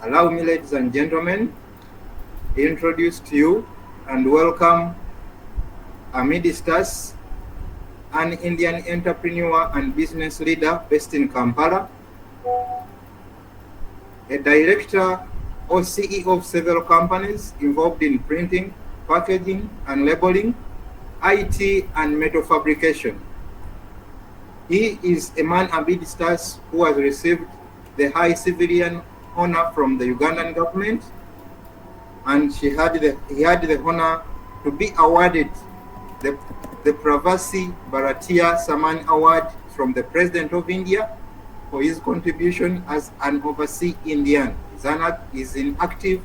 Allow me, ladies and gentlemen, introduce to you and welcome Amidistas, an Indian entrepreneur and business leader based in Kampala, a director or CEO of several companies involved in printing, packaging and labeling, IT and metal fabrication. He is a man Amidistas who has received the high civilian honor from the Ugandan government, and he had the honor to be awarded the Pravasi Bharatiya Samman Award from the President of India for his contribution as an overseas Indian. Zanak is in active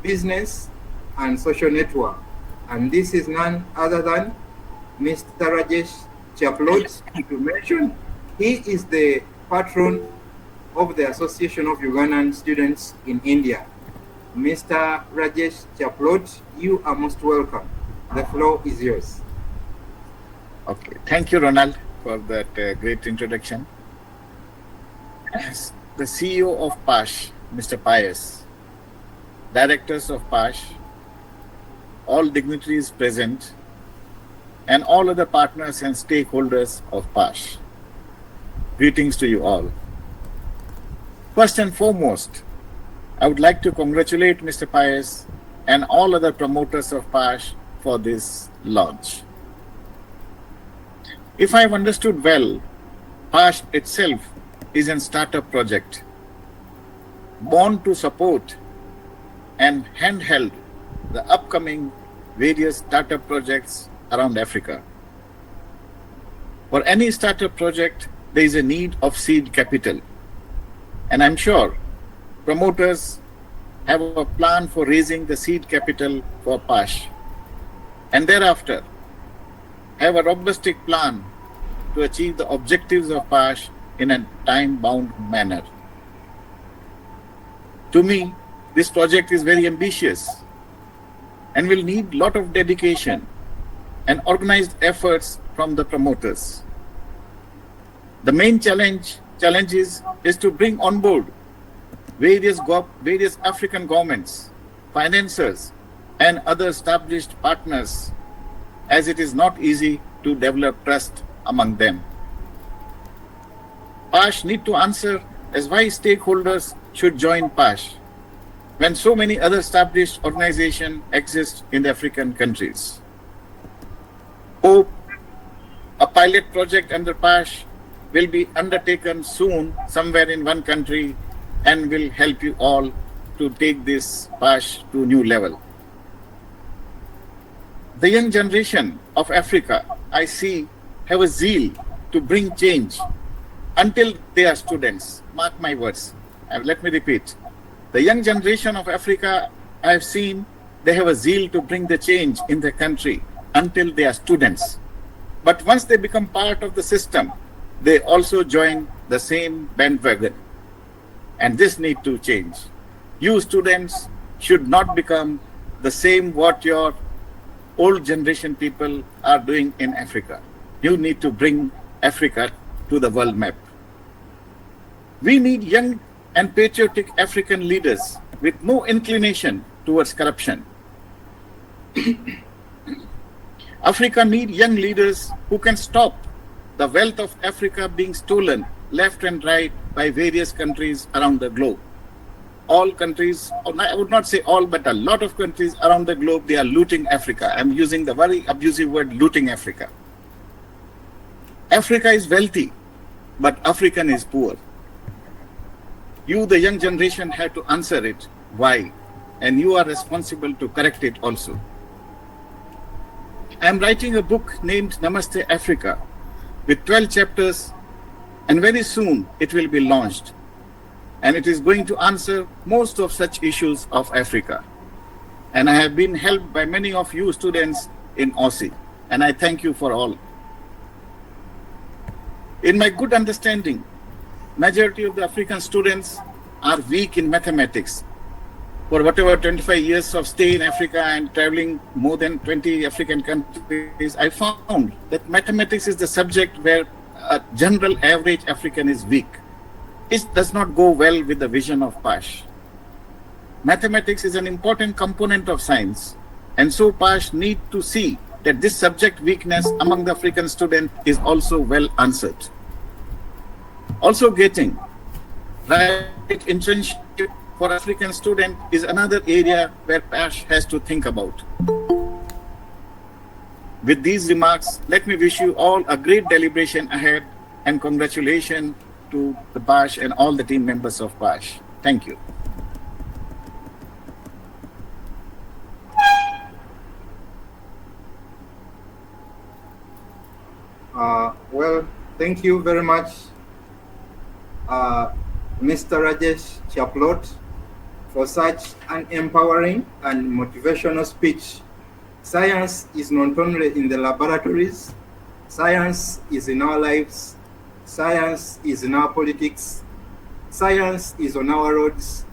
business and social network, and this is none other than Mr. Rajesh Chaplot. To mention, he is the patron of the Association of Ugandan Students in India. Mr. Rajesh Chaplot, you are most welcome. The floor is yours. Okay, thank you, Ronald, for that great introduction. As the CEO of PASH, Mr. Pius, directors of PASH, all dignitaries present, and all other partners and stakeholders of PASH. Greetings to you all. First and foremost, I would like to congratulate Mr. Pius and all other promoters of PASH for this launch. If I have understood well, PASH itself is a startup project born to support and handheld the upcoming various startup projects around Africa. For any startup project, there is a need of seed capital. And I'm sure promoters have a plan for raising the seed capital for PASH, and thereafter have a robust plan to achieve the objectives of PASH in a time-bound manner. To me, this project is very ambitious and will need a lot of dedication and organized efforts from the promoters. The main challenge is to bring on board various African governments, financiers, and other established partners, as it is not easy to develop trust among them. PASH need to answer as why stakeholders should join PASH when so many other established organizations exist in the African countries. Hope a pilot project under PASH will be undertaken soon somewhere in one country and will help you all to take this PASH to a new level. The young generation of Africa, I see, have a zeal to bring change until they are students. Mark my words. Let me repeat. The young generation of Africa, I have seen, they have a zeal to bring the change in the country until they are students. But once they become part of the system, they also join the same bandwagon. And this needs to change. You students should not become the same what your old generation people are doing in Africa. You need to bring Africa to the world map. We need young and patriotic African leaders with no inclination towards corruption. Africa needs young leaders who can stop the wealth of Africa being stolen left and right by various countries around the globe. All countries, I would not say all, but a lot of countries around the globe, they are looting Africa. I'm using the very abusive word, looting Africa. Africa is wealthy, but African is poor. You, the young generation, have to answer it. Why? And you are responsible to correct it also. I am writing a book named Namaste Africa with 12 chapters, and very soon it will be launched. And it is going to answer most of such issues of Africa. And I have been helped by many of you students in AUSI, and I thank you for all. In my good understanding, majority of the African students are weak in mathematics. For whatever 25 years of stay in Africa and traveling more than 20 African countries, I found that mathematics is the subject where a general average African is weak. It does not go well with the vision of PASH. Mathematics is an important component of science, and so PASH need to see that this subject weakness among the African student is also well answered. Also getting right internship for African student is another area where PASH has to think about. With these remarks, let me wish you all a great deliberation ahead and congratulations to the PASH and all the team members of PASH. Thank you. Well, thank you very much, Mr. Rajesh Chaplot, for such an empowering and motivational speech. Science is not only in the laboratories, science is in our lives, science is in our politics, science is on our roads,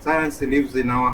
science lives in our